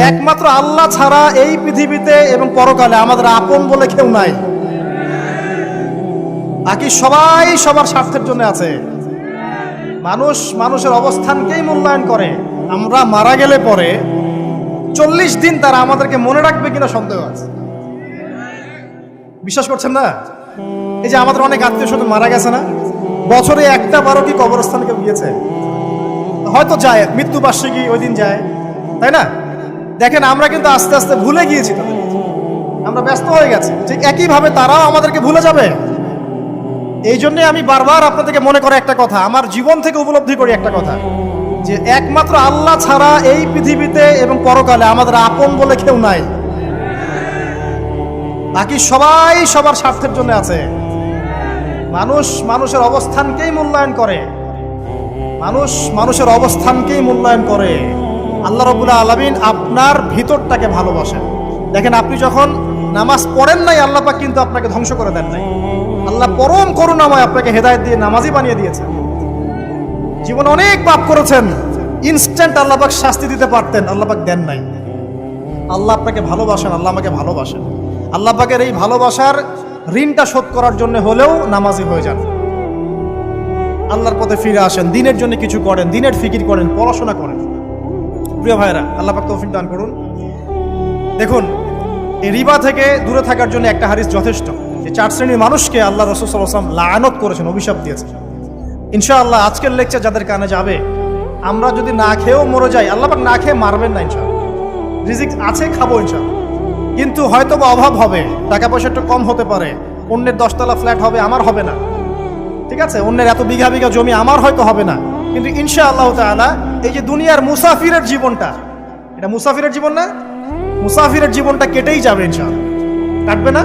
একমাত্র আল্লাহ ছাড়া এই পৃথিবীতে এবং পরকালে আমাদের আপন বলে কেউ নাই। বাকি সবাই সবার স্বার্থের জন্য আছে। মানুষ মানুষের অবস্থানকেই মূল্যায়ন করে। আমরা মারা গেলে পরে 40 দিন তারা আমাদেরকে মনে রাখবে কিনা সন্দেহ আছে। বিশ্বাস করছেন না? এই যে আমাদের অনেক আত্মীয় স্বজন মারা গেছে না, বছরে একটা বারো কি কবরস্থানে কেউ গিয়েছে? হয়তো যায়, মৃত্যুবার্ষিকী ওই দিন যায়, তাই না? দেখেন আমরা কিন্তু আস্তে আস্তে ভুলে গিয়েছি তাদের, আমরা ব্যস্ত হয়ে গেছি। ঠিক একইভাবে তারাও আমাদেরকে ভুলে যাবে। এই জন্যে আমি বারবার আপনাদেরকে মনে করে একটা কথা, আমার জীবন থেকে উপলব্ধি করি একটা কথা, যে একমাত্র আল্লাহ ছাড়া এই পৃথিবীতে এবং পরকালে আমাদের আপন বলে কেউ নাই। বাকি সবাই সবার স্বার্থের জন্য আছে। মানুষ মানুষের অবস্থানকেই মূল্যায়ন করে। মানুষ মানুষের অবস্থানকেই মূল্যায়ন করে। আল্লাহ রাব্বুল আলামিন আপনার ভিতরটাকে ভালোবাসেন। দেখেন আপনি যখন নামাজ পড়েন নাই, আল্লাহ পাক কিন্তু আপনাকে ধ্বংস করে দেন নাই। আল্লাহ পরম করুণাময় আপনাকে হেদায়েত দিয়ে নামাজি বানিয়ে দিয়েছেন। জীবনে অনেক পাপ করেছেন, ইনস্ট্যান্ট আল্লাহ পাক শাস্তি দিতে পারতেন, আল্লাহ পাক দেন নাই। আল্লাহ আপনাকে ভালোবাসেন, আল্লাহ আমাকে ভালোবাসেন। আল্লাহ পাকের এই ভালোবাসার ঋণটা শোধ করার জন্য হলেও নামাজি হয়ে যান, আল্লাহর পথে ফিরে আসেন, দিনের জন্য কিছু করেন, দিনের ফিকির করেন, পড়াশোনা করেন। প্রিয় ভাইরা, আল্লাহ পাক তৌফিক দান করুন। দেখুন, এই রিবা থেকে দূরে থাকার জন্য একটা হাদিস যথেষ্ট। যে 4 শ্রেণীর মানুষকে আল্লাহ রাসূল সাল্লাল্লাহু আলাইহি ওয়াসাল্লাম লাআনত করেছেন, অভিশাপ দিয়েছেন। ইনশাআল্লাহ আজকের লেকচার যাদের কানে যাবে, আমরা যদি না খেয়েও মরে যাই, আল্লাহ পাক না খেয়ে মারবেন না ইনশাআল্লাহ। রিজিক আছে, খাবো ইনশাআল্লাহ। কিন্তু হয়তো বা অভাব হবে, টাকা পয়সা একটু কম হতে পারে, অন্যের 10 তলা ফ্ল্যাট হবে, আমার হবে না, ঠিক আছে? অন্যের এত বিঘা বিঘা জমি আমার হয়তো হবে না। কিন্তু ইনশাআল্লাহ তাআলা এই যে দুনিয়ার মুসাফিরের জীবনটা, এটা মুসাফিরের জীবন না? মুসাফিরের জীবনটা কেটেই যাবে ইনশাআল্লাহ। কাটবে না?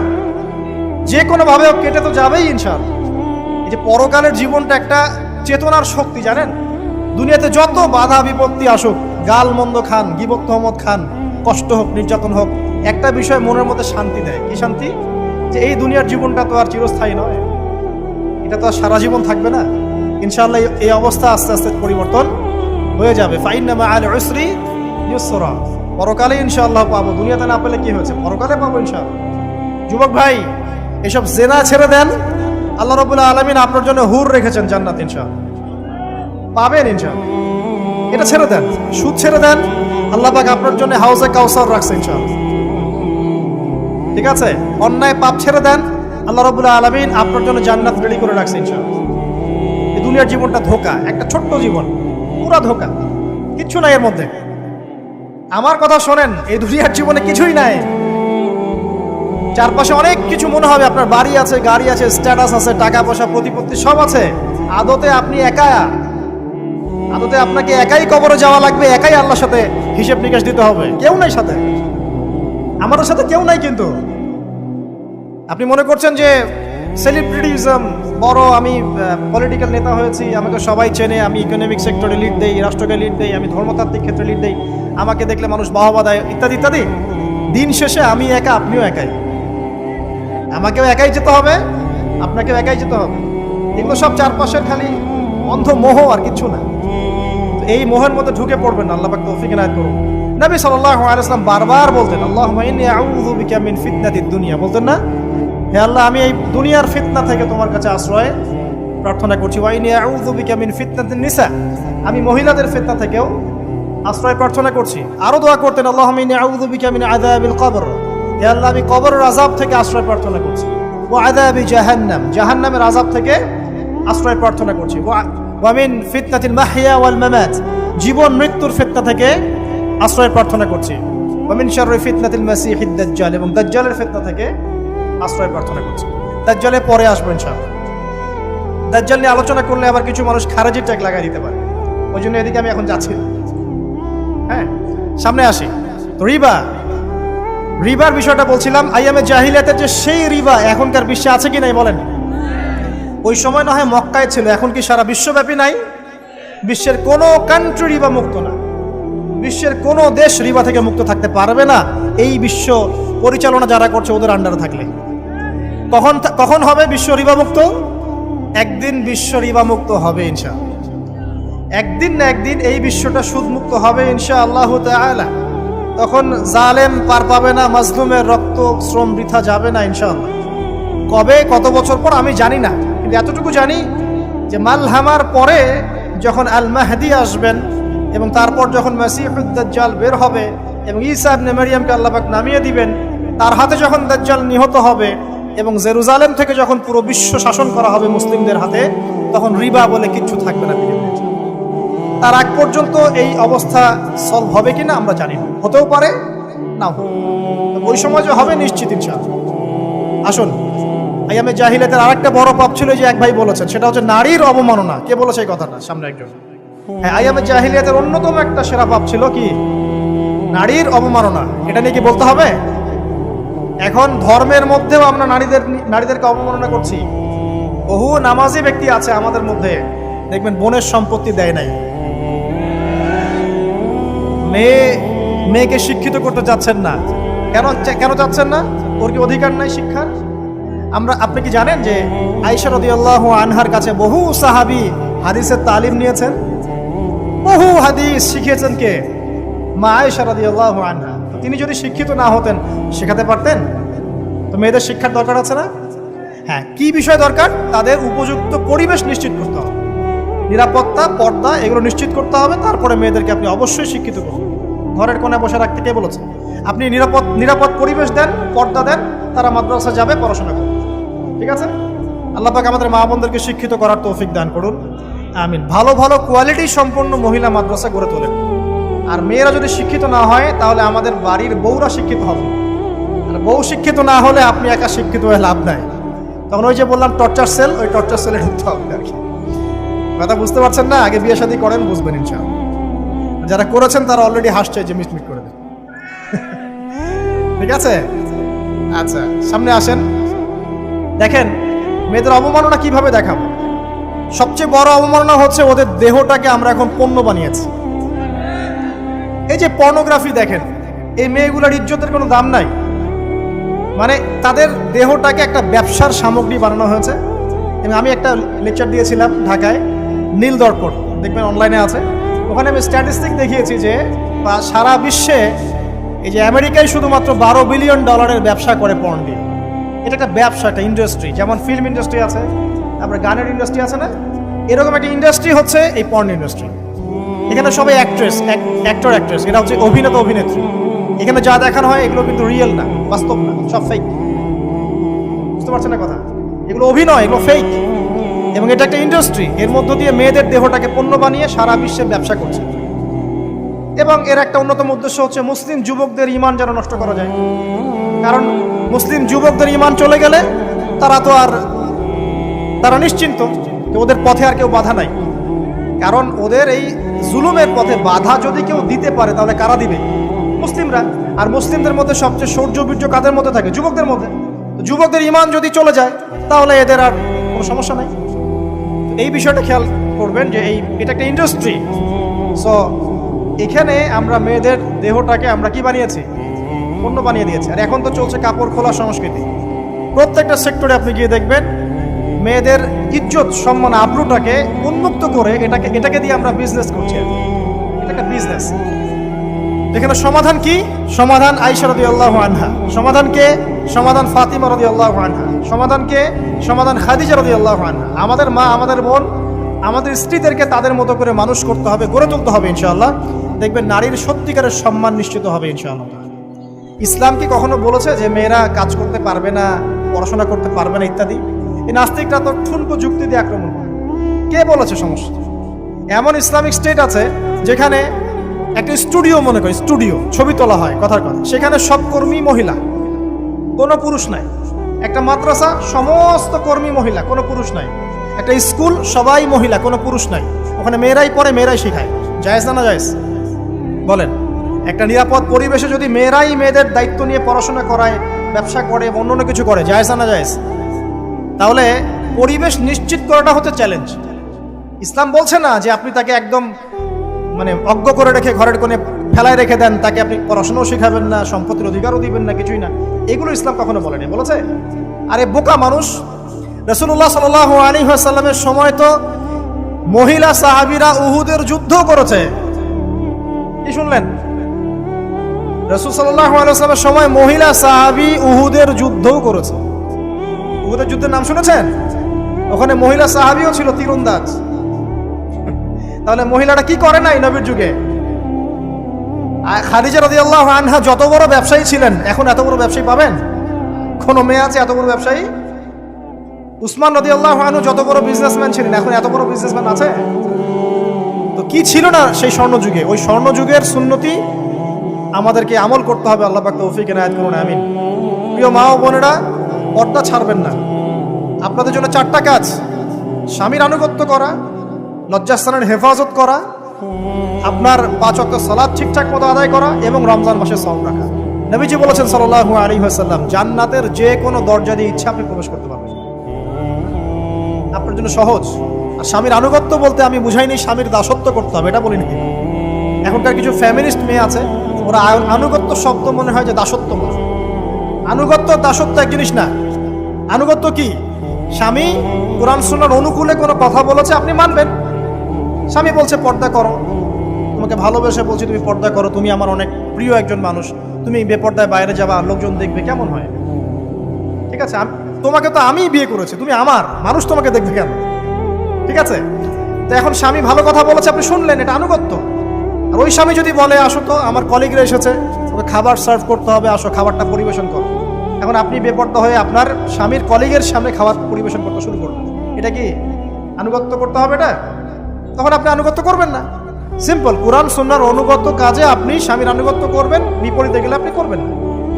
যে কোনো ভাবে কেটে তো যাবেই ইনশাআল্লাহ। এই যে পরকালের জীবনটা একটা চেতনার শক্তি, জানেন? দুনিয়াতে যত বাধা বিপত্তি আসুক, গাল মন্দ খান, গীবত তহমত খান, কষ্ট হোক, নির্যাতন হোক, একটা বিষয় মনের মধ্যে শান্তি দেয়। কি শান্তি? যে এই দুনিয়ার জীবনটা তো আর চিরস্থায়ী নয়, এটা তো আর সারা জীবন থাকবে না। ইনশাআল্লাহ এই অবস্থা আস্তে আস্তে পরিবর্তন হয়ে যাবে। ফাইন্না মাআল উসরি ইউসরা, পরকালে ইনশাআল্লাহ পাবো। দুনিয়াতে না পেলে কি হয়েছে, পরকালে পাবো ইনশাআল্লাহ। যুবক ভাই, এসব জেনা ছেড়ে দেন, আল্লাহ রাব্বুল আলামিন আপনার জন্য হুর রেখেছেন জান্নাত, ইনশাআল্লাহ পাবেন ইনশাআল্লাহ। এটা ছেড়ে দেন, সুদ ছেড়ে দেন, আল্লাহ পাক আপনার জন্য হাউজে কাউসার রাখছে ইনশাআল্লাহ, ঠিক আছে? অন্যায় পাপ ছেড়ে দেন, আল্লাহ রাব্বুল আলামিন আপনার জন্য জান্নাত রেডি করে রাখছে ইনশাআল্লাহ। এই দুনিয়ার জীবনটা ধোঁকা, একটা ছোট্ট জীবন, পুরা ধোঁকা, কিচ্ছু নাই এর মধ্যে। আমার কথা শোনেন, এই দুনিয়ার জীবনে কিছুই নাই। চারপাশে অনেক কিছু মনে হবে, আপনার বাড়ি আছে, গাড়ি আছে, স্ট্যাটাস আছে, টাকা পয়সা, প্রতিপত্তি সব আছে। আদতে আপনি একা, আদতে আপনাকে একাই কবরে যাওয়া লাগবে, একাই আল্লাহর সাথে হিসেব নিকাশ দিতে হবে। কেউ নাই সাথে, আমাদের সাথে কেউ নাই। কিন্তু আপনি মনে করছেন যে সেলিব্রিটিজম বড়, আমি পলিটিক্যাল নেতা হয়েছি, আমাকে সবাই চেনে, আমি ইকোনমিক সেক্টরে লিড দেই, রাষ্ট্রকে লিড দেই, আমি ধর্মতাত্ত্বিক ক্ষেত্রে লিড দেই, আমাকে দেখলে মানুষ বাহবা দেয়, ইত্যাদি ইত্যাদি। দিন শেষে আমি একা, আপনিও একাই। আমাকেও একাই যেতে হবে, আপনাকেও একাই যেতে হবে। এগুলো সব চারপাশের খালি অন্ধ মোহ, আর কিছু না। এই মোহের মধ্যে ঢুকে পড়বেন না, আল্লাহ পাক তৌফিক এনায়েত করুন। নবী সাল্লাল্লাহু আলাইহি ওয়াসাল্লাম বারবার বলতেন, আল্লাহুম্মা ইন্নী আউযু বিকা মিন ফিতনাতিদ দুনিয়া, বলতেন না? হে আল্লাহ, আমি এই দুনিয়ার ফিতনা থেকে তোমার কাছে আশ্রয় প্রার্থনা করছি। ওয়া ইন্নী আউযু বিকা মিন ফিতনাতিন নিসা, আমি মহিলাদের ফিতনা থেকেও আশ্রয় প্রার্থনা করছি। আরো দোয়া করতেন, আল্লাহুম্মা ইন্নী আউযু বিকা মিন আযাবিল কবর, হে আল্লাহ, আমি কবরের আযাব থেকে আশ্রয় প্রার্থনা করছি। ওয়া আযাবি জাহান্নাম, জাহান্নামের আযাব থেকে আশ্রয় প্রার্থনা করছি। ওয়া মিন ফিতনাতিল মাহইয়া ওয়াল মামাত, জীবন মৃত্যুর ফিতনা থেকে আশ্রয় প্রার্থনা করছি। ওয়া মিন শাররি ফিতনাতিল মাসিহিদ দাজ্জাল, এবং দাজ্জালের ফিতনা থেকে আশ্রয় প্রার্থনা করছি। দাজ্জালে পরে আসবো ইনশাআল্লাহ। দাজ্জাল নিয়ে আলোচনা করলে আবার কিছু মানুষ খারেজির ট্যাগ লাগাই দিতে পারে, ওই জন্য এদিকে আমি এখন যাচ্ছি। হ্যাঁ, সামনে আসি। তো রিবার বিষয়টা বলছিলাম। আইয়ামে জাহিলিয়াতের যে সেই রিবা এখনকার বিশ্বে আছে কি নাই বলেন? ওই সময় না হয় মক্কায় ছিল, এখন কি সারা বিশ্বব্যাপী নাই? বিশ্বের কোনো কান্ট্রি রিবা মুক্ত না, বিশ্বের কোনো দেশ রিবা থেকে মুক্ত থাকতে পারবে না। এই বিশ্ব পরিচালনা যারা করছে ওদের আন্ডারে থাকলে কখন হবে বিশ্ব রিবা মুক্ত? একদিন বিশ্ব রিবা মুক্ত হবে ইনশাআল্লাহ। একদিন না একদিন এই বিশ্বটা সুদ মুক্ত হবে ইনশাআল্লাহ তাআলা। তখন জালেম পার পাবে না, মাজলুমের রক্ত শ্রম বৃথা যাবে না ইনশাআল্লাহ। কবে কত বছর পর আমি জানি না, কিন্তু এতটুকু জানি যে মালহামার পরে যখন আল মাহদি আসবেন এবং তারপর যখন মাসিহুদ দাজ্জাল বের হবে এবং ঈসা ইবনে মারইয়ামকে আল্লাহ পাক নামিয়ে দিবেন, তার হাতে যখন দাজ্জাল নিহত হবে এবং জেরুজালেম থেকে যখন পুরো বিশ্ব শাসন করা হবে মুসলিমদের হাতে, তখন রিবা বলে কিচ্ছু থাকবে না পৃথিবীতে। তার আগ পর্যন্ত এই অবস্থা সলভ হবে কিনা আমরা জানি না, হতেও পারে নাও হবে। ওই সময় যে হবে নিশ্চিত ইনশাআল্লাহ। আসুন, আইয়ামে জাহিলিয়াতের আরেকটা বড় পাপ ছিল যে এক ভাই বলেছেন, সেটা হচ্ছে নারীর অবমাননা। কে বলেছে এই কথাটা? সামনে একজন। হ্যাঁ, আইয়ামে জাহিলিয়াতের অন্যতম একটা সেরা পাপ ছিল কি? নারীর অবমাননা। এটা নিয়ে কি বলতে হবে? এখন ধর্মের মধ্যেও আমরা নারীদেরকে অবমাননা করছি। বহু নামাজি ব্যক্তি আছে আমাদের মধ্যে, দেখবেন বোনের সম্পত্তি দেয় নাই। মেয়েকে শিক্ষিত করতে চাচ্ছেন না। কেন চাচ্ছেন না? ওর কি অধিকার নাই শিক্ষার? আপনি কি জানেন যে আয়েশা রাদিয়াল্লাহু আনহার কাছে বহু সাহাবী হাদিসের তালিম নিয়েছেন, বহু হাদিস শিখিয়েছেন কে? মা আয়েশা রাদিয়াল্লাহু আনহা। তিনি যদি শিক্ষিত না হতেন শেখাতে পারতেন? তো মেয়েদের শিক্ষার দরকার আছে না? হ্যাঁ, কি বিষয় দরকার? তাদের উপযুক্ত পরিবেশ নিশ্চিত করতে হবে, নিরাপত্তা, পর্দা এগুলো নিশ্চিত করতে হবে। তারপরে মেয়েদেরকে আপনি অবশ্যই শিক্ষিত করুন। ঘরের কোণে বসে রাখতে কে বলেছে? আপনি নিরাপদ পরিবেশ দেন, পর্দা দেন, তারা মাদ্রাসা যাবে, পড়াশোনা করবে। ঠিক আছে? আল্লাহ পাক আমাদের মা বোনদেরকে শিক্ষিত করার তৌফিক দান করুন, আমিন। ভালো ভালো কোয়ালিটি সম্পন্ন মহিলা মাদ্রাসা গড়ে তোলেন। আর মেয়েরা যদি শিক্ষিত না হয় তাহলে আমাদের বাড়ির বউরা শিক্ষিত হবে। আর বউ শিক্ষিত না হলে আপনি একা শিক্ষিত হয়ে লাভ নাই। তখন ওই যে বললাম টর্চার সেল, ওই টর্চার সেলে ঢুকতে হবে আর কি। কথা বুঝতে পারছেন না? আগে বিয়ে শাদী করেন, বুঝবেন ইনশাআল্লাহ। যারা করেছেন তারা অলরেডি হাসছে যে মিটমিট করে দেন। ঠিক আছে? আচ্ছা, সামনে আসেন। দেখেন মেয়েদের অবমাননা কিভাবে দেখাবো। সবচেয়ে বড় অবমাননা হচ্ছে ওদের দেহটাকে আমরা এখন পণ্য বানিয়েছি। এই যে পর্নোগ্রাফি দেখেন, এই মেয়েগুলোর ইজ্জতের কোনো দাম নাই। মানে তাদের দেহটাকে একটা ব্যবসার সামগ্রী বানানো হয়েছে। এবং আমি একটা লেকচার দিয়েছিলাম ঢাকায়, নীল দর্পণ, দেখবেন অনলাইনে আছে। ওখানে আমি স্ট্যাটিস্টিক দেখিয়েছি যে সারা বিশ্বে এই যে আমেরিকায় শুধুমাত্র $12 বিলিয়ন ব্যবসা করে পর্ন দিয়ে। এটা একটা ব্যবসা, একটা ইন্ডাস্ট্রি। যেমন ফিল্ম ইন্ডাস্ট্রি আছে, তারপরে গানের ইন্ডাস্ট্রি আছে না, এরকম একটা ইন্ডাস্ট্রি হচ্ছে এই পর্ন ইন্ডাস্ট্রি। এখানে সবাই অ্যাক্টর অ্যাক্ট্রেস, এরা হচ্ছে অভিনেতা অভিনেত্রী। এখানে যা দেখানো হয় এগুলো কিন্তু রিয়েল না, বাস্তব না, সব ফেক। বুঝতে পারছেন না কথা? এগুলো অভিনয়, এগুলো ফেক। এবং এটা একটা ইন্ডাস্ট্রি, এর মধ্য দিয়ে মেয়েদের দেহটাকে পণ্য বানিয়ে সারা বিশ্বে ব্যবসা করছে। এবং এর একটা অন্যতম উদ্দেশ্য হচ্ছে মুসলিম যুবকদের ঈমান যেন নষ্ট করা যায়। কারণ মুসলিম যুবকদের ঈমান চলে গেলে তারা নিশ্চিন্ত যে ওদের পথে আর কেউ বাধা নাই। কারণ ওদের এই জুলুমের পথে বাধা যদি কেউ দিতে পারে তাহলে কারা দিবে? মুসলিমরা। আর মুসলিমদের মধ্যে সবচেয়ে শৌর্য বীর্য কাদের মধ্যে থাকে? যুবকদের মধ্যে। যুবকদের ঈমান যদি চলে যায় তাহলে এদের আর কোনো সমস্যা নাই। এই বিষয়টা খেয়াল করবেন যে এটা একটা ইন্ডাস্ট্রি। সো এখানে আমরা মেয়েদের দেহটাকে আমরা কি বানিয়েছি? পণ্য বানিয়ে দিয়েছি। আর এখন তো চলছে কাপড় খোলা সংস্কৃতি। প্রত্যেকটা সেক্টরে আপনি গিয়ে দেখবেন মেয়েদের ইজ্জত, সম্মান, আবরুটাকে উন্মুক্ত করে এটাকে দিয়ে আমরা বিজনেস করছি। এটা একটা বিজনেস। এখানে সমাধান কি? সমাধান আয়েশা রাদিয়াল্লাহু আনহা। সমাধানকে সমাধান ফাতিমা রাদিয়াল্লাহু আনহা। সমাধানকে সমাধান খাদিজা রাদিয়াল্লাহু আনহা। আমাদের মা, আমাদের বোন, আমাদের স্ত্রীদেরকে তাদের মতো করে মানুষ করতে হবে, গড়ে তুলতে হবে ইনশাআল্লাহ। দেখবেন নারীর সত্যিকারের সম্মান নিশ্চিত হবে ইনশাআল্লাহ। ইসলাম কি কখনো বলেছে যে মেয়েরা কাজ করতে পারবে না, পড়াশোনা করতে পারবে না ইত্যাদি? এই নাস্তিকরা তো ঠুনকো যুক্তি দিয়ে আক্রমণ করে। কে বলেছে সমস্যা? এমন ইসলামিক স্টেট আছে যেখানে একটা স্টুডিও, মনে করি স্টুডিও, ছবি তোলা হয়, কথার কথা, সেখানে সব কর্মী মহিলা, কোনো পুরুষ নাই। একটা মাদ্রাসা, সমস্ত কর্মী মহিলা, কোনো পুরুষ নাই। একটা স্কুল, সবাই মহিলা, কোনো পুরুষ নাই। ওখানে মেয়েরাই পড়ে, মেয়েরাই শেখায়। জায়েজ না জায়েজ বলেন? একটা নিরাপদ পরিবেশে যদি মেয়েরাই মেয়েদের দায়িত্ব নিয়ে পড়াশোনা করায়, ব্যবসা করে, অন্য কিছু করে, জায়েজ না জায়েজ? তাহলে পরিবেশ নিশ্চিত করাটা হচ্ছে চ্যালেঞ্জ। ইসলাম বলছে না যে আপনি তাকে একদম অজ্ঞ করে রেখে ঘরের কোণে ফেলায় রেখে দেন, তাকে আপনি পড়াশোনাও শেখাবেন না, সম্পত্তির অধিকারও দিবেন না, কিছুই না। এগুলো ইসলাম কখনো বলেনি। বলেছে? আরে বোকা মানুষ! রাসূলুল্লাহ সাল্লাল্লাহু আলাইহি ওয়াসাল্লামের সময় তো মহিলা সাহাবীরা উহুদের যুদ্ধ করেছে। কি শুনলেন? রাসূল সাল্লাল্লাহু আলাইহি ওয়াসাল্লামের সময় মহিলা সাহাবী উহুদের যুদ্ধও করেছে। উহুদের যুদ্ধের নাম শুনেছেন? ওখানে মহিলা সাহাবীও ছিল তীরন্দাজ। তাহলে মহিলাটা কি করে নাই নবীর যুগে? খাদিজা রাদিয়াল্লাহু আনহা যত বড় ব্যবসায়ী ছিলেন, এখন এত বড় ব্যবসায়ী পাবেন? কোন মেয়ে আছে এত বড় ব্যবসায়ী? উসমান রাদিয়াল্লাহু আনহু যত বড় বিজনেসম্যান ছিলেন, এখন এত বড় বিজনেসম্যান আছে? তো কি ছিল না সেই স্বর্ণযুগে? ওই স্বর্ণযুগের সুন্নতি আমাদেরকে আমল করতে হবে। আল্লাহ পাক তৌফিক এনায়েত করুন, আমিন। প্রিয় মা ও বোনেরা, পর্দা ছাড়বেন না। আপনাদের জন্য 4টা কাজ: স্বামীর আনুগত্য করা, লজ্জাস্থানের হেফাজত করা, আপনার 5 ওয়াক্ত সালাত ঠিকঠাক মতো আদায় করা এবং রমজান মাসে সওম রাখা। নবীজি বলেছেন সাল্লাল্লাহু আলাইহি ওয়াসাল্লাম, জান্নাতের যে কোনো দরজা দিয়ে ইচ্ছা আপনি প্রবেশ করতে পারবেন। আপনার জন্য সহজ। আর স্বামীর আনুগত্য বলতে আমি বুঝাইনি স্বামীর দাসত্ব করতে হবে, এটা বলিনি। এখনকার কিছু ফ্যামিলিস্ট মেয়ে আছে, ওরা আনুগত্য শব্দ মনে হয় যে দাসত্ব বোঝে। আনুগত্য দাসত্ব এক জিনিস না। আনুগত্য কি? স্বামী কোরআন সুন্নাহর অনুকূলে কোনো কথা বলেছে, আপনি মানবেন। স্বামী বলছে পর্দা করো, তোমাকে ভালোবেসে বলছি তুমি পর্দা করো, তুমি আমার অনেক প্রিয় একজন মানুষ, তুমি বেপর্দায় বাইরে যাবা, লোকজন দেখবে, কেমন হয়? ঠিক আছে, তোমাকে তো আমি বিয়ে করেছি, তুমি আমার মানুষ, তোমাকে দেখবে কেন? ঠিক আছে, তো এখন স্বামী ভালো কথা বলেছে, আপনি শুনলেন, এটা আনুগত্য। আর ওই স্বামী যদি বলে আসো তো আমার কলিগরা এসেছে, ওকে খাবার সার্ভ করতে হবে, আসো খাবারটা পরিবেশন করো, এখন আপনি বেপর্দা হয়ে আপনার স্বামীর কলিগের সামনে খাবার পরিবেশন করতে শুরু করবেন, এটা কি আনুগত্য করতে হবে? এটা তখন আপনি আনুগত্য করবেন না। সিম্পল, কোরআন সুন্নাহর অনুগত কাজে আপনি স্বামীর আনুগত্য করবেন, বিপরীতে গেলে আপনি করবেন না।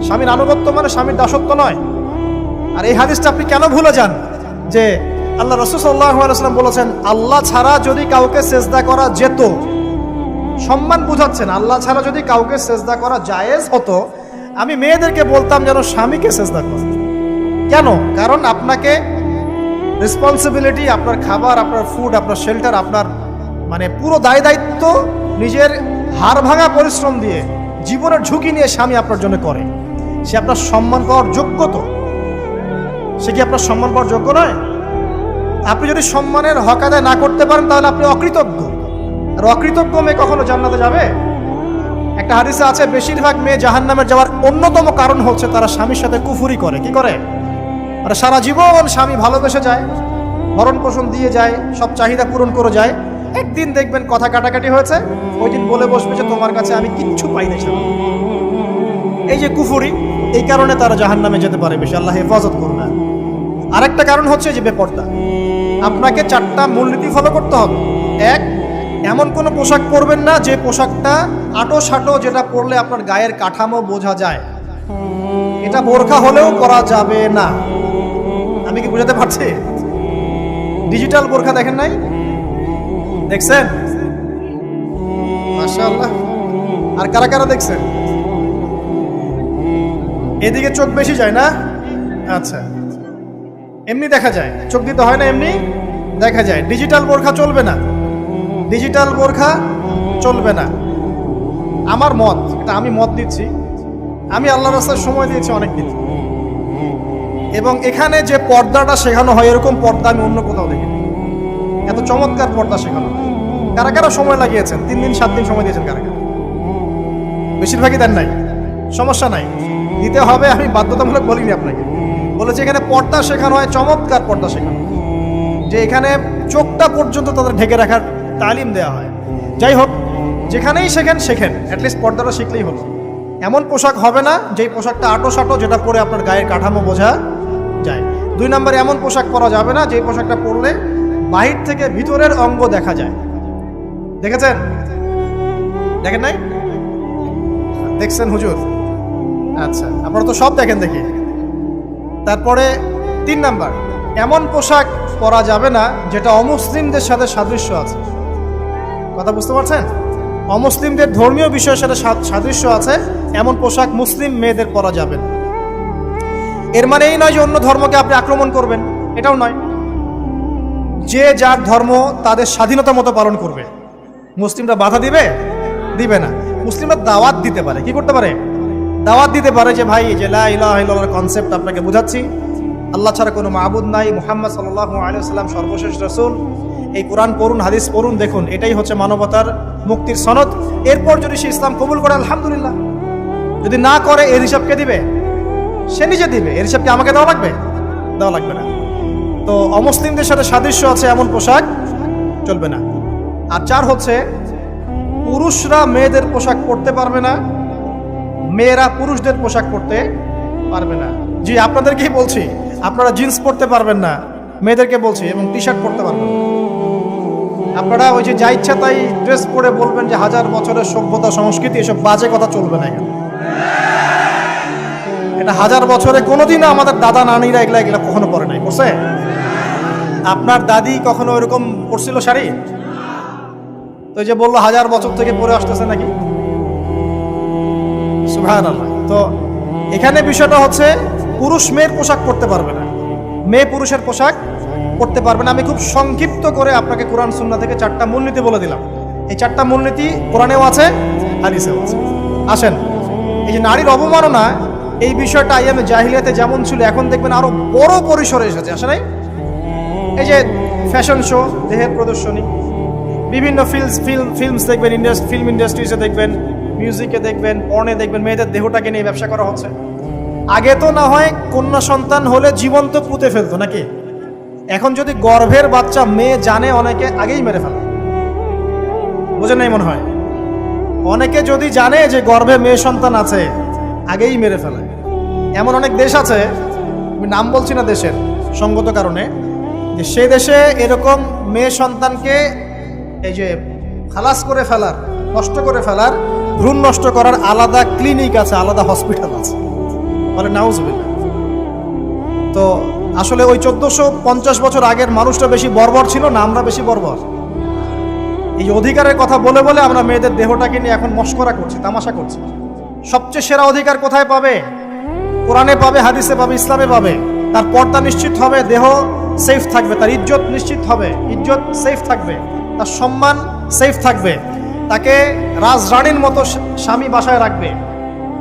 স্বামীর আনুগত্য মানে স্বামীর দাসত্ব নয়। আর এই হাদিসটা আপনি কেন ভুলে যান যে আল্লাহ রাসূল সাল্লাল্লাহু আলাইহি ওয়াসাল্লাম বলেছেন, আল্লাহ ছাড়া যদি কাউকে সেজদা করা যেত, সম্মান বুঝাচ্ছেন, আল্লাহ ছাড়া যদি কাউকে সেজদা করা জায়েজ হতো, আমি মেয়েদেরকে বলতাম যেন স্বামীকে সেজদা করে। কেন? কারণ আপনাকে রেসপন্সিবিলিটি, আপনার খাবার, আপনার ফুড, আপনার শেল্টার, আপনার মানে পুরো দায় দায়িত্ব নিজের হাড় ভাঙা পরিশ্রম দিয়ে, জীবনের ঝুঁকি নিয়ে স্বামী আপনার জন্য করে। সে আপনার সম্মান পাওয়ার যোগ্য তো? সে কি আপনার সম্মান পাওয়ার যোগ্য নয়? আপনি যদি সম্মানের হক আদায় না করতে পারেন তাহলে আপনি অকৃতজ্ঞ। আর অকৃতজ্ঞ মেয়ে কখনো জান্নাতে যাবে? একটা হাদিসে আছে, বেশিরভাগ মেয়ে জাহান্নামে যাওয়ার অন্যতম কারণ হচ্ছে তারা স্বামীর সাথে কুফরি করে। কি করে? আর সারা জীবন স্বামী ভালোবেসে যায়, ভরণ পোষণ দিয়ে যায়, সব চাহিদা পূরণ করে যায়, একদিন দেখবেন কথা কাটাকাটি হয়েছে, ওই দিন বলে বসবে যে তোমার কাছে আমি কিচ্ছু পাই না। এই যে কুফরি, এই কারণে তারা জাহান্নামে যেতে পারে বেশি। আল্লাহ হেফাজত করুন। আরেকটা কারণ হচ্ছে যে বেপর্দা। আপনাকে 4টা মূলনীতি ফলো করতে হবে। 1, এমন কোনো পোশাক পরবেন না যে পোশাকটা আটো সাটো, যেটা পরলে আপনার গায়ের কাঠামো বোঝা যায়। এটা বোরখা হলেও করা যাবে না। আমি কি বুঝাতে পারছি? ডিজিটাল বোরখা দেখেন নাই? দেখছেন? মাশাআল্লাহ। আর কারা কারা দেখছেন? এদিকে চোখ বেশি যায় না? আচ্ছা, এমনি দেখা যায়, চোখ দিতে হয় না, এমনি দেখা যায়। ডিজিটাল বোরখা চলবে না, ডিজিটাল বোরখা চলবে না। আমার মত, এটা আমি মত দিচ্ছি, আমি আল্লাহর রাস্তায় সময় দিয়েছি অনেক দিন, এবং এখানে যে পর্দাটা শেখানো হয় এরকম পর্দা আমি অন্য কোথাও দেখিনি। এত চমৎকার পর্দা শেখানো হয়। কারা কারা সময় লাগিয়েছেন? 3 দিন 7 দিন সময় দিয়েছেন কারা কারা? বেশিরভাগই দেন নাই, সমস্যা নাই, দিতে হবে। আমি বাধ্যতামূলক বলিনি আপনাকে, বলেছি এখানে পর্দা শেখানো হয়, চমৎকার পর্দা শেখানো হয়, যে এখানে চোখটা পর্যন্ত তাদের ঢেকে রাখার তালিম দেওয়া হয়। যাই হোক, যেখানেই শেখেন অ্যাটলিস্ট পর্দাটা শিখলেই হলো। এমন পোশাক হবে না যেই পোশাকটা আটো সাটো, যেটা পরে আপনার গায়ের কাঠামো বোঝা যায়। 2 নম্বরে এমন পোশাক পরা যাবে না যেই পোশাকটা পরলে বাহির থেকে ভিতরের অঙ্গ দেখা যায়। দেখেছেন? দেখেন নাই? দেখছেন হুজুর? আচ্ছা, আপনারা তো সব দেখেন দেখি। তারপরে 3 নাম্বার, এমন পোশাক পরা যাবে না যেটা অমুসলিমদের সাথে সাদৃশ্য আছে। কথা বুঝতে পারছেন? অমুসলিমদের ধর্মীয় বিষয়ের সাথে সাদৃশ্য আছে এমন পোশাক মুসলিম মেয়েদের পরা যাবে না। এর মানে এই নয় যে অন্য ধর্মকে আপনি আক্রমণ করবেন, এটাও নয়। যে যার ধর্ম তাদের স্বাধীনতা মতো পালন করবে। মুসলিমরা বাধা দিবে? দিবে না। মুসলিমরা দাওয়াত দিতে পারে। কি করতে পারে? দাওয়াত দিতে পারে যে ভাই, যে লা ইলাহা ইল্লাল্লাহর কনসেপ্ট আপনাকে বুঝাচ্ছি, আল্লাহ ছাড়া কোনো মাবুদ নাই, মুহাম্মদ সাল্লাল্লাহু আলাইহি ওয়াসাল্লাম সর্বশেষ রাসূল, এই কোরআন পড়ুন, হাদিস পড়ুন, দেখুন এটাই হচ্ছে মানবতার মুক্তির সনদ। এরপর যদি সে ইসলাম কবুল করে আলহামদুলিল্লাহ, যদি না করে এর হিসাব কে দিবে? সে নিজে দিবে। এর হিসাব কি আমাকে দেওয়া লাগবে? দেওয়া লাগবে না। তো অমুসলিমদের সাথে সাদৃশ্য আছে এমন পোশাক চলবে না। আর 4 হচ্ছে পুরুষরা মেয়েদের পোশাক পরতে পারবে না, মেয়েরা পুরুষদের পোশাক পরতে পারবে না। জি, আপনাদেরকেই বলছি, আপনারা জিন্স পরতে পারবেন না, মেয়েদেরকে বলছি, এবং টি শার্ট পরতে পারবেন না। আপনারা ওই যে যা ইচ্ছা তাই ড্রেস পরে বলবেন যে 1000 বছরের সভ্যতা সংস্কৃতি, এসব বাজে কথা চলবে না এখানে। এটা 1000 বছরে কোনোদিনও আমাদের দাদা নানিরা এগুলা কখনো পরে নাই। পড়ছে? আপনার দাদি কখনো এরকম পরছিল শাড়ি? তো যে বললো 1000 বছর থেকে পরে আসতেছে নাকি? সুবহানাল্লাহ। তো এখানে বিষয়টা হচ্ছে পুরুষ মেয়ের পোশাক পরতে পারবে না, মেয়ে পুরুষের পোশাক পরতে পারবে না। আমি খুব সংক্ষিপ্ত করে আপনাকে কোরআন সুন্নাহ থেকে 4টা মূলনীতি বলে দিলাম। এই 4টা মূলনীতি কোরআনেও আছে, হাদিসেও আছে। আসেন, এই যে নারীর অবমাননা, এই বিষয়টা আইয়ামে জাহিলিয়াতে যেমন ছিল, এখন দেখবেন আরো বড় পরিসরে এসেছে। আসে নাই? এই যে ফ্যাশন শো, দেহের প্রদর্শনী, বিভিন্ন ফিল্মস দেখবেন, ফিল্ম ইন্ডাস্ট্রিজে দেখবেন, মিউজিকে দেখবেন, পর্নে দেখবেন, মেয়েদের দেহটাকে নিয়ে ব্যবসা করা হচ্ছে। আগে তো না হয় কন্যা সন্তান হলে জীবন্ত পুঁতে ফেলতো নাকি? এখন যদি গর্ভের বাচ্চা মেয়ে জানে, অনেকে আগেই মেরে ফেলে। বোঝেন নাই মনে হয়? অনেকে যদি জানে যে গর্ভে মেয়ে সন্তান আছে, আগেই মেরে ফেলে। এমন অনেক দেশ আছে, আমি নাম বলছি না দেশের সঙ্গত কারণে, যে সেই দেশে এরকম মেয়ে সন্তানকে এই যে খালাস করে ফেলার, নষ্ট করে ফেলার, ভ্রূণ নষ্ট করার আলাদা ক্লিনিক আছে, আলাদা হসপিটাল আছে। বলে নাউজুবিল্লাহ। তো আসলে ওই 1450 বছর আগের মানুষটা বেশি বর্বর ছিল না আমরা বেশি বর্বর? এই অধিকারের কথা বলে বলে আমরা মেয়েদের দেহটাকে নিয়ে এখন মস্করা করছি, তামাশা করছি। সবচেয়ে সেরা অধিকার কোথায় পাবে? কোরআনে পাবে, হাদিসে পাবে, ইসলামে পাবে। তার পর্দা নিশ্চিত হবে, দেহ সেফ থাকবে, তার ইজ্জত নিশ্চিত হবে, ইজ্জত সেফ থাকবে, তার সম্মান সেফ থাকবে, তাকে রাজরানীর মতো স্বামী বাসায় রাখবে,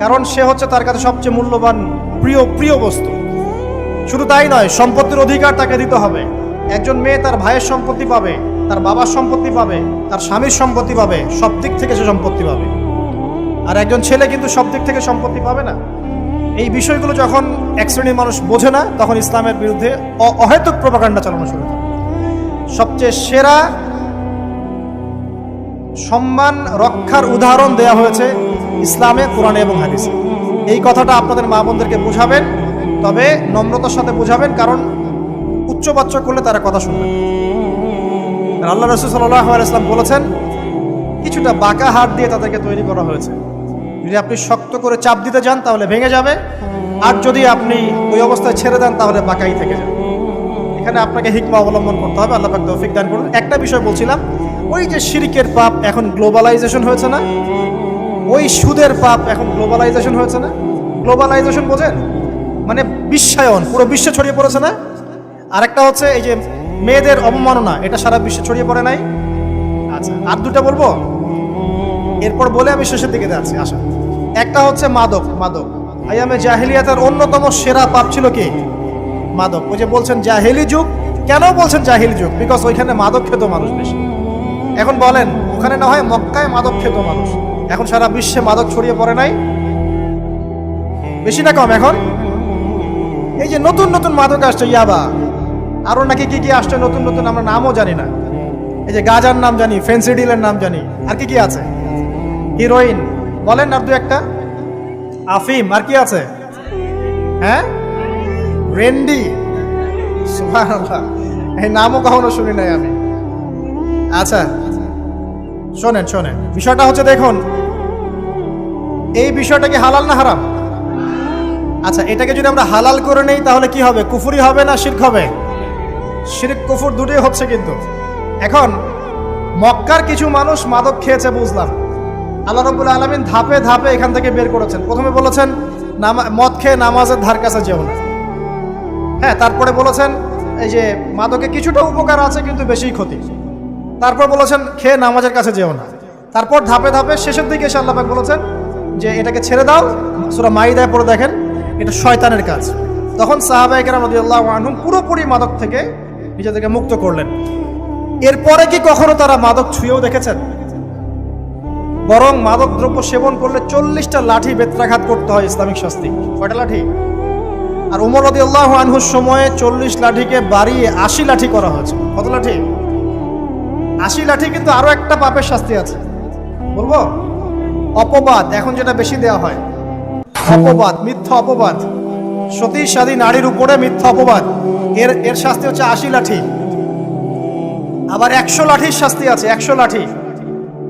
কারণ সে হচ্ছে তার কাছে সবচেয়ে মূল্যবান প্রিয় বস্তু। শুধু তাই নয়, সম্পত্তির অধিকার তাকে দিতে হবে। একজন মেয়ে তার ভাইয়ের সম্পত্তি পাবে, তার বাবার সম্পত্তি পাবে, তার স্বামীর সম্পত্তি পাবে, সব দিক থেকে সে সম্পত্তি পাবে। আর একজন ছেলে কিন্তু সব দিক থেকে সম্পত্তি পাবে না। এই বিষয়গুলো যখন এক শ্রেণীর মানুষ বোঝে না, তখন ইসলামের বিরুদ্ধে অহেতুক প্রপাগান্ডা চালানো শুরু করে। সবচেয়ে সেরা সম্মান রক্ষার উদাহরণ দেয়া হয়েছে ইসলামে, কোরআনে এবং হাদিসে। এই কথাটা আপনাদের মা বোনদেরকে বোঝাবেন, তবে নম্রতার সাথে বোঝাবেন, কারণ উচ্চবাচ্য করলে তারা কথা শুনবে। আল্লাহ রাসূল সাল্লাল্লাহু আলাইহি ওয়াসাল্লাম বলেছেন, কিছুটা বাঁকা হাত দিয়ে তাদেরকে তৈরি করা হয়েছে। যদি আপনি শক্ত করে চাপ দিতে যান তাহলে ভেঙে যাবে, আর যদি আপনি ওই অবস্থায় ছেড়ে দেন তাহলে বাঁকাই থেকে যাবে। এখানে আপনাকে হিকমা অবলম্বন করতে হবে। আল্লাহ পাক তৌফিক দান করুন। একটা বিষয় বলছিলাম, ওই যে শিরকের পাপ এখন গ্লোবালাইজেশন হয়েছে না, ওই সুদের পাপ এখন গ্লোবালাইজেশন হয়েছে না। গ্লোবালাইজেশন বোঝেন? মানে বিশ্বায়ন, পুরো বিশ্বে ছড়িয়ে পড়েছে না। আর একটা হচ্ছে এই যে মেয়েদের অবমাননা, এটা সারা বিশ্বে ছড়িয়ে পড়ে নাই? আচ্ছা, আর দুটা বলবো, এরপর বলে আমি শেষের দিকে যাচ্ছি। আশা একটা হচ্ছে মাদক। আইয়ামে জাহিলিয়াতের অন্যতম সেরা পাপ ছিল কি? মাদক। ওই যে বলছেন জাহিলি যুগ, কেন বলছেন জাহিলি যুগ? বিকজ ওইখানে মাদক খেত মানুষ বেশি। এখন বলেন, ওখানে না হয় মক্কায় মাদক খেত মানুষ, এখন সারা বিশ্বে মাদক ছড়িয়ে পড়ে নাই? বেশি না কম? এখন এই যে নতুন নতুন মাদক আসছে, ইয়াবা, আরো নাকি কি কি আসছে নতুন নতুন, আমরা নামও জানি না। এই যে গাজার নাম জানি, ফেন্সিডিলের নাম জানি, আর কি কি আছে? হিরোইন বলেন, আর দু একটা, আফিম, আর কি আছে? হ্যাঁ, রেন্ডি। সুবহানাল্লাহ, এই নামও কখনো শুনি নাই আমি। আচ্ছা শোনেন, বিষয়টা হচ্ছে, দেখুন এই বিষয়টা কি হালাল না হারাম? আচ্ছা, এটাকে যদি আমরা হালাল করে নেই তাহলে কি হবে? কুফরি হবে না শিরক হবে? শিরক কুফর দুটোই হচ্ছে। কিন্তু এখন মক্কার কিছু মানুষ মাদক খেয়েছে বুঝলাম, আল্লাহ রাব্বুল আলামিন ধাপে ধাপে এখান থেকে বের করেছেন। প্রথমে বলেছেন মদ খেয়ে নামাজের ধার কাছে যেও না। হ্যাঁ, তারপরে বলেছেন এই যে মাদকে কিছুটা উপকার আছে কিন্তু বেশি ক্ষতি। তারপর বলেছেন খেয়ে নামাজের কাছে যেও না। তারপর ধাপে ধাপে শেষের দিকে এসে আল্লাহ পাক বলেছেন যে এটাকে ছেড়ে দাও। সূরা মাইদায় পড়ে দেখেন, এটা শয়তানের কাজ। তখন সাহাবায়ে কেরাম রাদিয়াল্লাহু আনহুম পুরোপুরি মাদক থেকে নিজেদেরকে মুক্ত করলেন। এরপরে কি কখনো তারা মাদক ছুঁয়েও দেখেছেন? বরং মাদকদ্রব্য সেবন করলে 40টা লাঠি বেত্রাঘাত করতে হয় ইসলামিক শাস্তি। কয়টা লাঠি? আর উমর রাদিয়াল্লাহু আনহুর সময়ে 40 লাঠিকে বাড়িয়ে 80 লাঠি করা হয়েছে। কত লাঠি? 80 লাঠি। কিন্তু আরো একটা পাপের শাস্তি আছে, বলবো? অপবাদ, এখন যেটা বেশি দেওয়া হয়, অপবাদ, মিথ্যা অপবাদ, সতী নারীর উপরে মিথ্যা অপবাদ, এর শাস্তি হচ্ছে 80 লাঠি। আবার 100 লাঠির শাস্তি আছে, 100 লাঠি।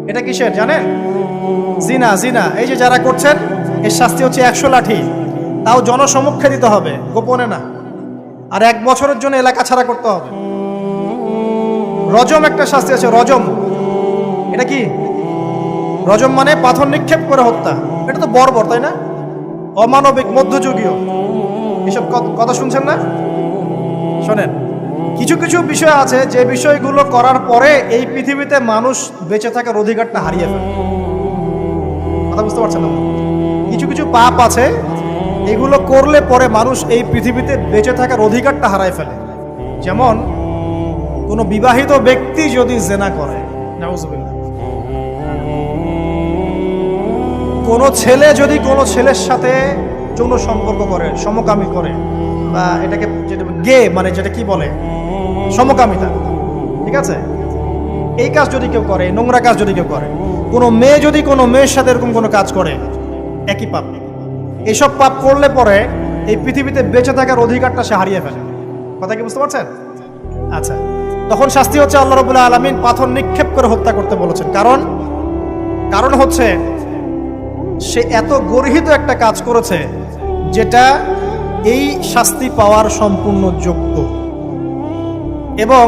এটা কিসের জানেন? জিনা। জিনা এই যে যারা করছেন, এর শাস্তি হচ্ছে 100 লাঠি। তাও জনসমক্ষে দিতে হবে, গোপনে না। আর 1 বছরের জন্য এলাকা ছাড়া করতে হবে। রজম একটা শাস্তি আছে, রজম। এটা কি? রজম মানে পাথর নিক্ষেপ করে হত্যা। এটা তো বর্বর, তাই না? অমানবিক, মধ্যযুগীয়। এসব কথা শুনছেন না? শোনেন, কিছু কিছু বিষয় আছে যে বিষয়গুলো করার পরে এই পৃথিবীতে মানুষ বেঁচে থাকার অধিকারটা হারিয়ে ফেলে। কথা বুঝতে পারছেন না? কিছু কিছু পাপ আছে, এগুলো করলে পরে মানুষ এই পৃথিবীতে বেঁচে থাকার অধিকারটা হারায় ফেলে। যেমন কোনো বিবাহিত ব্যক্তি যদি জেনা করে, নাউজুবিল্লাহ, কোনো ছেলে যদি কোনো ছেলের সাথে যৌন সম্পর্ক করে, সমকামী করে, বা এটাকে যেটা গে মানে যেটা কি বলে, সমকামিতা, ঠিক আছে? এই কাজ যদি কেউ করে, নোংরা কাজ যদি কেউ করে, কোনো মেয়ে যদি কোনো মেয়ের সাথে এরকম কোনো কাজ করে, একই পাপ। এইসব পাপ করলে পরে এই পৃথিবীতে বেঁচে থাকার অধিকারটা সে হারিয়ে ফেলে। কথা কি বুঝতে পারছেন? আচ্ছা, তখন শাস্তি হচ্ছে আল্লাহ রাব্বুল আলামিন পাথর নিক্ষেপ করে হত্যা করতে বলেছেন। কারণ হচ্ছে সে এত গর্হিত একটা কাজ করেছে যেটা এই শাস্তি পাওয়ার সম্পূর্ণ যোগ্য। এবং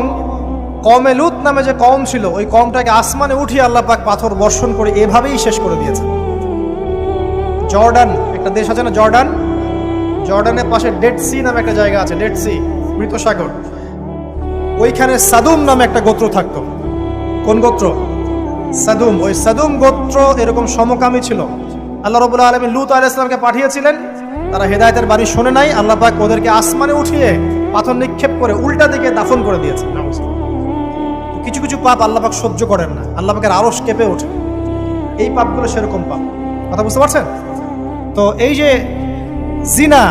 কওমে লূত নামে যে কওম ছিল, ওই কওমটাকে আসমানে উঠিয়ে আল্লাহ পাক পাথর বর্ষণ করে এভাবেই শেষ করে দিয়েছে। জর্ডান একটা দেশ আছে না, জর্ডান? জর্ডানের পাশে ডেড সি নামে একটা জায়গা আছে, ডেড সি, মৃত সাগর। ওইখানে সাদুম নামে একটা গোত্র থাকতো। কোন গোত্র? সাদুম। ওই সাদুম গোত্র এরকম সমকামী ছিল। আল্লাহ রাব্বুল আলামিন লূত আলাইহিস সালামকে পাঠিয়েছিলেন, তারা হেদায়েতের বাণী শুনে নাই। আল্লাহ পাক ওদেরকে আসমানে উঠিয়ে পাথর নিক্ষেপ করে উল্টা দিকে দাফন করে দিয়েছে। কিছু কিছু পাপ আল্লাহ পাক সহ্য করেন না, আল্লাহ পাকের আরশ কেঁপে ওঠে। এই পাপগুলো সেরকম পাপ। কথা বুঝতে পারছেন? তো এই যে জিনা,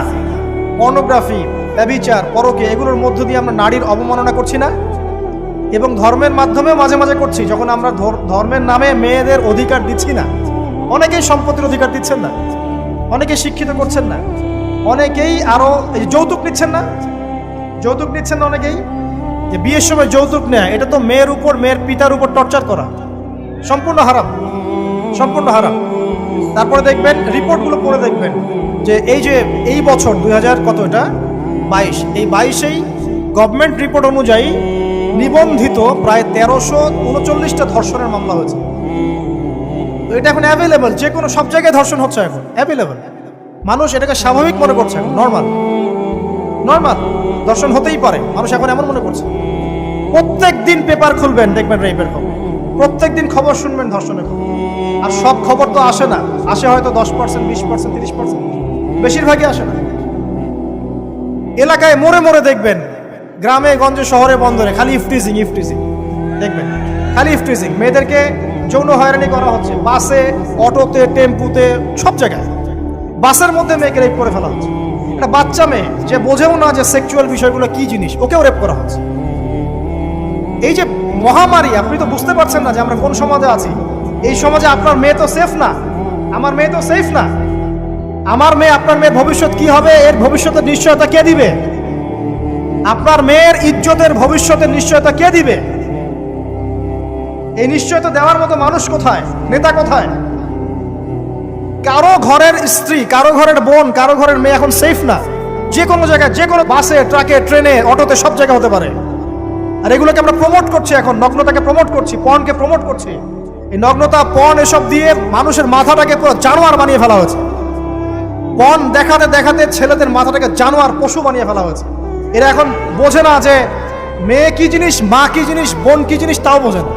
পর্নোগ্রাফি, ব্যভিচার, পরকে, এগুলোর মধ্য দিয়ে আমরা নারীর অবমাননা করছি না? এবং ধর্মের মাধ্যমেও মাঝে মাঝে করছি, যখন আমরা ধর্মের নামে মেয়েদের অধিকার দিচ্ছি না। অনেকেই সম্পত্তির অধিকার দিচ্ছেন না, অনেকে শিক্ষিত করছেন না, অনেকেই আরো যৌতুক নিচ্ছেন না। যৌতুক নিচ্ছেন না অনেকেই। যে বিয়ের সময় যৌতুক নেয়, এটা তো মেয়ের উপর, মেয়ের পিতার উপর টর্চার করা, সম্পূর্ণ হারাম, সম্পূর্ণ হারাম। তারপরে দেখবেন, রিপোর্টগুলো পড়ে দেখবেন যে এই বছর 2022, এই 22-এই গভর্নমেন্ট রিপোর্ট অনুযায়ী নিবন্ধিত প্রায় 1339টা ধর্ষণের মামলা হয়েছে। এটা এখন অ্যাভেলেবল, যে কোনো সব জায়গায় ধর্ষণ হচ্ছে, এখন অ্যাভেলেবল। মানুষ এটাকে স্বাভাবিক মনে করছে, এখন নর্মাল ধর্ষণ হতেই পারে, মানুষ এখন এমন মনে করছে। প্রত্যেক দিন পেপার খুলবেন, দেখবেন রেপের খবর, প্রত্যেক দিন খবর শুনবেন ধর্ষণের খবর। আর সব খবর তো আসে না, আসে হয়তো 10%, 20%, 30%, বেশিরভাগই আসে না। এলাকায় মোড়ে মোড়ে দেখবেন, গ্রামে গঞ্জে শহরে বন্দরে খালি ইফটিজিং দেখবেন, খালি ইফটিজিং। মেয়েদেরকে যৌন হয়রানি করা হচ্ছে, বাসে, অটোতে, টেম্পুতে, সব জায়গায়। বাসের মধ্যে মেয়েকে রেপ করে ফেলা হচ্ছে। একটা বাচ্চা মেয়ে যে বোঝেও না যে সেক্সুয়াল বিষয়গুলো কি জিনিস, ওকেও রেপ করা হচ্ছে। এই যে মহামারী, আপনি তো বুঝতে পারছেন না যে আমরা কোন সমাজে আছি। এই সমাজে আপনার মেয়ে তো সেফ না, আমার মেয়ে তো সেফ না। আমার মেয়ে, আপনার মেয়ের ভবিষ্যৎ কি হবে, এর ভবিষ্যতের নিশ্চয়তা কে দিবে? আপনার মেয়ের ইজ্জতের ভবিষ্যতের নিশ্চয়তা কে দিবে? এই নিশ্চয়তা দেওয়ার মতো মানুষ কোথায়, নেতা কোথায়? কারো ঘরের স্ত্রী, কারো ঘরের বোন, কারো ঘরের মেয়ে এখন সেফ না। যে কোনো জায়গায়, যে কোনো বাসে, ট্রাকে, ট্রেনে, অটোতে, সব জায়গায় হতে পারে। আর এগুলোকে আমরা প্রমোট করছি, এখন নগ্নতাকে প্রমোট করছি, পর্নকে প্রমোট করছি। এই নগ্নতা, পর্ন, এসব দিয়ে মানুষের মাথাটাকে পুরো জানোয়ার বানিয়ে ফেলা হয়েছে। পর্ন দেখাতে দেখাতে ছেলেদের মাথাটাকে জানোয়ার, পশু বানিয়ে ফেলা হয়েছে। এরা এখন বোঝে না যে মেয়ে কি জিনিস, মা কি জিনিস, বোন কি জিনিস, তাও বোঝে না।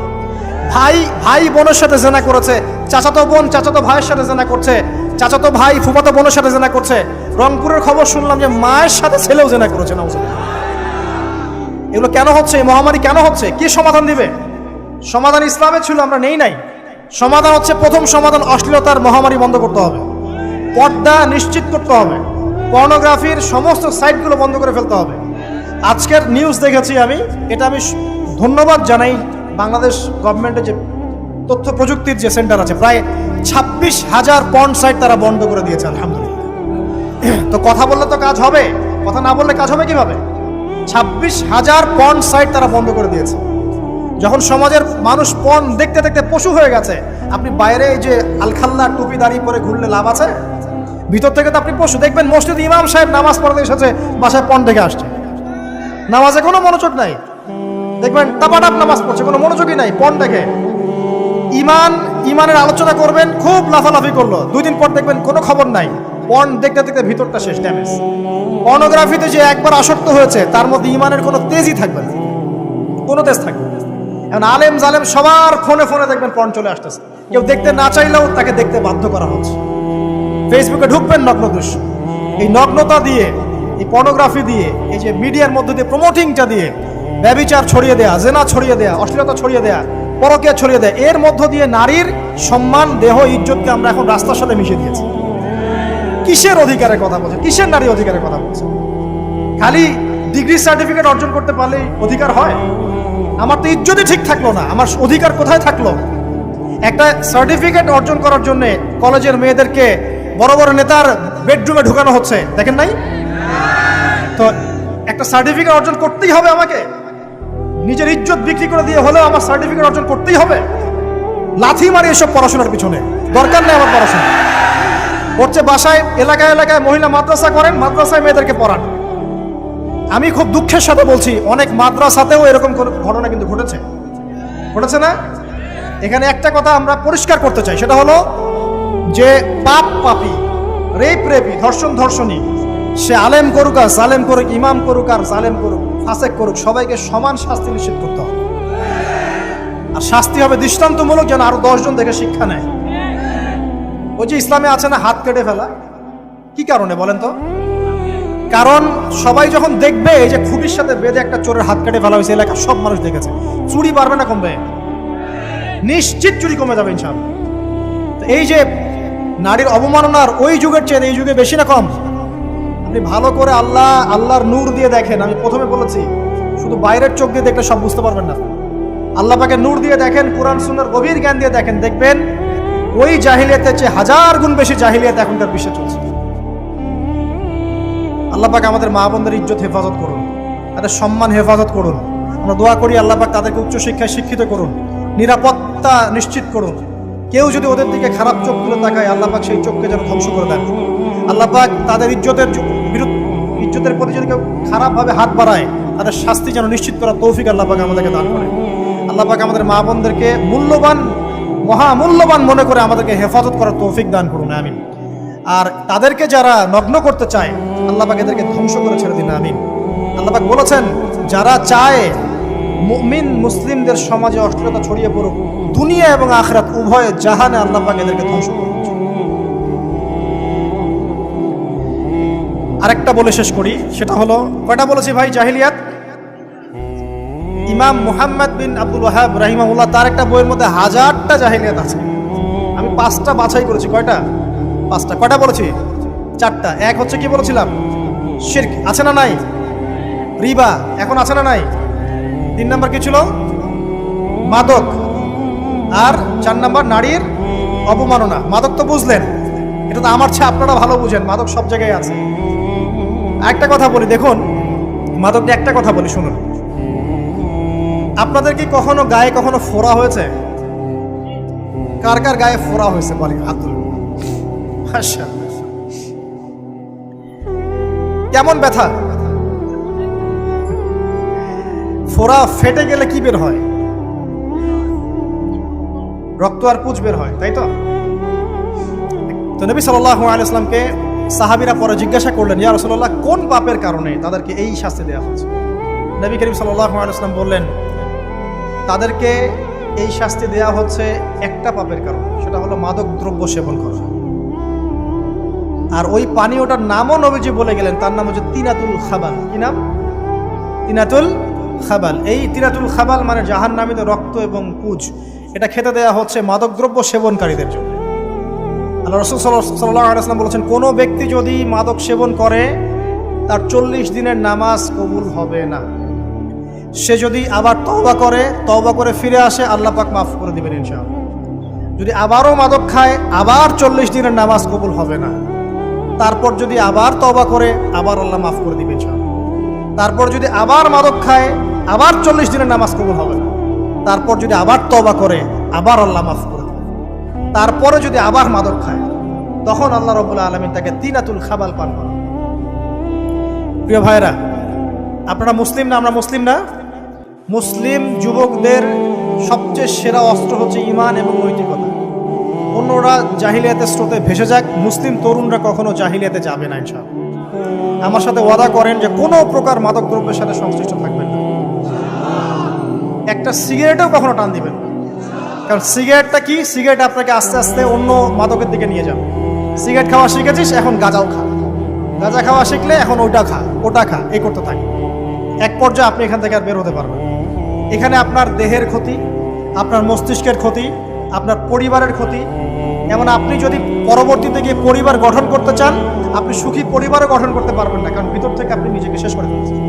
ভাই বোনের সাথে জেনা করেছে, চাচাতো বোন চাচাতো ভাইয়ের সাথে জেনা করছে, চাচাতো ভাই ফুফাতো বোনের সাথে জেনা করছে। রংপুরের খবর শুনলাম যে মায়ের সাথে ছেলেও জেনা করেছে। না, এগুলো কেন হচ্ছে? এই মহামারী কেন হচ্ছে? কি সমাধান দিবে? সমাধান ইসলামে ছিল, আমরা নেই নাই। সমাধান হচ্ছে, প্রথম সমাধান অশ্লীলতার মহামারী বন্ধ করতে হবে, পর্দা নিশ্চিত করতে হবে, পর্নোগ্রাফির সমস্ত সাইটগুলো বন্ধ করে ফেলতে হবে। আজকের নিউজ দেখেছি আমি, এটা আমি ধন্যবাদ জানাই বাংলাদেশ গভর্নমেন্টের যে তথ্য প্রযুক্তির যে সেন্টার আছে, প্রায় 26,000 পর্ন সাইট তারা বন্ধ করে দিয়েছে, আলহামদুলিল্লাহ। তো কথা বললে তো কাজ হবে, কথা না বললে কাজ হবে কিভাবে? 26,000 পর্ন সাইট তারা বন্ধ করে দিয়েছে। যখন সমাজের মানুষ পর্ন দেখতে দেখতে পশু হয়ে গেছে, আপনি বাইরে এই যে আলখাল্লা টুপি দাঁড়িয়ে পরে ঘুরলে লাভ আছে? ভিতর থেকে তো আপনি পশু। দেখবেন মসজিদ ইমাম সাহেব নামাজ পড়তে এসেছে, বাসায় পর্ন দেখে আসছে, নামাজে কোনো মনোযোগ নাই। দেখবেন টাপাটাপ নামাজ পড়ছে, কোনো মনোযোগই নাই, পর্ন দেখে। ইমানের আলোচনা করবেন, খুব লাফালাফি করলো, 2 দিন পর দেখবেন কোনো খবর নাই, পর্ন দেখতে দেখতে ভিতরটা শেষ, ড্যামেজ। পর্নোগ্রাফিতে যে একবার আসক্ত হয়েছে, তার মধ্যে ইমানের কোনো তেজই থাকবে না, কোনো তেজ থাকবে না। এখন আলেম জালেম সবার ফোনে ফোনে দেখবেন পর্ন চলে আসতেছে, কেউ দেখতে না চাইলেও তাকে দেখতে বাধ্য করা হচ্ছে। ফেসবুকে ঢুকবেন, নগ্ন দৃশ্য। এই নগ্নতা দিয়ে, এই পর্নোগ্রাফি দিয়ে, এই যে মিডিয়ার মধ্যে দিয়ে প্রমোটিংটা দিয়ে ব্যভিচার ছড়িয়ে দেয়া, জেনা ছড়িয়ে দেয়া, অশ্লীলতা ছড়িয়ে দেয়া, পরকীয়া ছড়িয়ে দেয়, এর মধ্য দিয়ে নারীর সম্মান, দেহ, ইজ্জতকে আমরা এখন রাস্তার সাথে মিশিয়ে দিয়েছি। কিসের অধিকারের কথা বলছে? কিসের নারী অধিকারের কথা বলছে? খালি ডিগ্রি সার্টিফিকেট অর্জন করতে পারলেই অধিকার হয়? আমার তো ইজ্জতই ঠিক থাকলো না, আমার অধিকার কোথায় থাকলো? একটা সার্টিফিকেট অর্জন করার জন্য কলেজের মেয়েদেরকে বড় বড় নেতার বেডরুমে ঢুকানো হচ্ছে, দেখেন নাই? তো একটা সার্টিফিকেট অর্জন করতেই হবে আমাকে, নিজের ইজ্জত বিক্রি করে দিয়ে হলেও আমার সার্টিফিকেট অর্জন করতেই হবে। লাথি মারি এসব পড়াশোনার পিছনে, দরকার নেই আমার পড়াশোনা। করছে বাসায়, এলাকায় এলাকায় মহিলা মাদ্রাসা করেন, মাদ্রাসায় মেয়েদেরকে পড়ান। আমি খুব দুঃখের সাথে বলছি, অনেক মাদ্রাসাতেও এরকম ঘটনা কিন্তু ঘটেছে না? এখানে একটা কথা আমরা পরিষ্কার করতে চাই, সেটা হলো যে পাপী, রেপি, ধর্ষণী, সে আলেম করুক আর জালেম করুক, ইমাম করুক আর জালেম করুক, ফাসেক করুক, সবাইকে সমান শাস্তি নিশ্চিত করতে হবে। আর শাস্তি হবে দৃষ্টান্তমূলক, যেন আরো 10 জন দেখে শিক্ষা নেয়। ওই যে ইসলামে আছে না হাত কেটে ফেলা, কি কারণে বলেন তো? কারণ সবাই যখন দেখবে এই যে খুঁটির সাথে বেঁধে একটা চোরের হাত কেটে ফেলা হয়েছে, এলাকার সব মানুষ দেখেছে, চুরি বাড়বে না কমবে? নিশ্চিত চুরি কমে যাবে ইনশাআল্লাহ। এই যে নারীর অবমাননার ওই যুগের চেয়ে এই যুগে বেশি না কম? আপনি ভালো করে আল্লাহর নূর দিয়ে দেখেন। আমি প্রথমে বলেছি, শুধু বাইরের চোখ দিয়ে দেখলে সব বুঝতে পারবেন না। আল্লাহ পাকের নূর দিয়ে দেখেন, কোরআন সুন্নাহর গভীর জ্ঞান দিয়ে দেখেন, দেখবেন ওই জাহিলিয়াতের চেয়ে 1000 গুণ বেশি জাহিলিয়াত এখনকার বিশ্বে চলছে। আল্লাহ পাক আমাদের মা বোনদের ইজ্জত হেফাজত করুন, তাদের সম্মান হেফাজত করুন। আমরা দোয়া করি আল্লাহ পাক তাদেরকে উচ্চশিক্ষায় শিক্ষিত করুন, নিরাপত্তা নিশ্চিত করুন। কেউ যদি ওদের দিকে খারাপ চোখ তুলে তাকায়, আল্লাহ পাক সেই চোখকে যেন ধ্বংস করে দেন। আল্লাহ পাক তাদের ইজ্জতের প্রতি যদি কেউ খারাপভাবে হাত বাড়ায়, তাদের শাস্তি যেন নিশ্চিত করার তৌফিক আল্লাহ পাক আমাদেরকে দান করে। আল্লাহ পাক আমাদের মা বোনদেরকে মহামূল্যবান মনে করে আমাদেরকে হেফাজত করার তৌফিক দান করুন, আমিন। আর তাদেরকে যারা নগ্ন করতে চায়, আল্লাহ পাক এদেরকে ধ্বংস করে ছেড়ে দিন, আমিন। আল্লাহ পাক বলেছেন, যারা চায় মুমিন মুসলিমদের সমাজে অশ্লীলতা ছড়িয়ে পড়ুক, দুনিয়া এবং আখিরাত উভয় জাহানে আল্লাহ পাক এদেরকে ধ্বংস করুন। আরেকটা বলে শেষ করি, সেটা হলো, কয়টা বলেছি ভাই জাহিলিয়াত? ইমাম মুহাম্মদ বিন আব্দুল ওয়াহাব রাহিমাহুল্লাহ, তার একটা বইয়ের মধ্যে 1000টা জাহিলিয়াত আছে। আমি 5টা বাছাই করেছি। কয়টা? 5টা। কয়টা বলেছি? 4টা। এক হচ্ছে কি বলেছিলাম? শিরক, আছে না নাই? রিবা এখন আছে না নাই? 3 নাম্বার কি ছিল? মাদক। আর 4 নাম্বার নারীর অবমাননা। মাদক তো বুঝলেন, এটা তো আমার চেয়ে আপনারা ভালো বুঝেন, মাদক সব জায়গায় আছে। একটা কথা বলি, দেখুন মাদক নিয়ে একটা কথা বলি, শুনুন। আপনাদের কি কখনো গায়ে কখনো ফোড়া হয়েছে? কার কার গায়ে ফোড়া হয়েছে বলি? আব্দুল, আচ্ছা, কেমন ব্যথা? ফোড়া ফেটে গেলে কি বের হয়? রক্ত আর পুঁজ বের হয়, তাই তো? তো নবী সাল্লাল্লাহু আলাইহি ওয়াসাল্লামকে সাহাবীরা পরে জিজ্ঞাসা করলেন, ইয়া রাসূলুল্লাহ, কোন পাপের কারণে তাদেরকে এই শাস্তি দেওয়া হচ্ছে? নবী করিম সাল্লাল্লাহু আলাইহি ওয়াসাল্লাম বললেন, তাদেরকে এই শাস্তি দেওয়া হচ্ছে একটা পাপের কারণে, সেটা হলো মাদক দ্রব্য সেবন করা। আর ওই পানীয়টার নামও নবীজি বলে গেলেন, তার নাম হচ্ছে তিনাতুল খাবাল। কি নাম? তিনাতুল খাবাল। এই তিনাতুল খাবাল মানে জাহান্নামীদের রক্ত এবং পুঁজ। এটা খেতে দেয়া হচ্ছে মাদকদ্রব্য সেবনকারীদের জন্য। আল্লাহ রাসূল সাল্লাল্লাহু আলাইহি ওয়াসাল্লাম বলেছেন, কোনো ব্যক্তি যদি মাদক সেবন করে তার 40 দিনের নামাজ কবুল হবে না। সে যদি আবার তওবা করে ফিরে আসে, আল্লাহ পাক মাফ করে দিবেন ইনশাআল্লাহ। যদি আবারও মাদক খায়, আবার 40 দিনের নামাজ কবুল হবে না। তারপর যদি আবার তওবা করে, আবার আল্লাহ মাফ করে দিবেন ইনশাআল্লাহ। তারপর যদি আবার মাদক খায়, আবার 40 দিনের নামাজ কবুল হবে না। তারপর যদি আবার তওবা করে, আবার আল্লাহ মাফ করে দিবেন। তারপরে যদি আবার মাদক খায়, তখন আল্লাহ রাব্বুল আলামিন তাকে তিনাতুল খাবাল পান করান। প্রিয় ভাইরা, আপনারা মুসলিম না? আমরা মুসলিম না? মুসলিম যুবকদের সবচেয়ে সেরা অস্ত্র হচ্ছে ঈমান এবং নৈতিকতা। অন্যরা জাহিলিয়াতের স্রোতে ভেসে যাক, মুসলিম তরুণরা কখনো জাহিলিয়াতে যাবে না ইনশাআল্লাহ। আমার সাথে ওয়াদা করেন যে কোনো প্রকার মাদক দ্রব্যের সাথে সংশ্লিষ্ট থাকবেন না। একটা সিগারেটেও কখনো টান দিবেন না। কারণ সিগারেটটা কি? সিগারেট আপনাকে আস্তে আস্তে অন্য মাদকের দিকে নিয়ে যাবে। সিগারেট খাওয়া শিখেছিস, এখন গাঁজাও খা। গাঁজা খাওয়া শিখলে এখন ওটা খা, এই করতে থাকে। এক পর্যায়ে আপনি এখান থেকে আর বের হতে পারবেন। এখানে আপনার দেহের ক্ষতি, আপনার মস্তিষ্কের ক্ষতি, আপনার পরিবারের ক্ষতি। এমন আপনি যদি পরবর্তীতে গিয়ে পরিবার গঠন করতে চান, আপনি সুখী পরিবারও গঠন করতে পারবেন না, কারণ ভিতর থেকে আপনি নিজেকে শেষ করে ফেলছেন।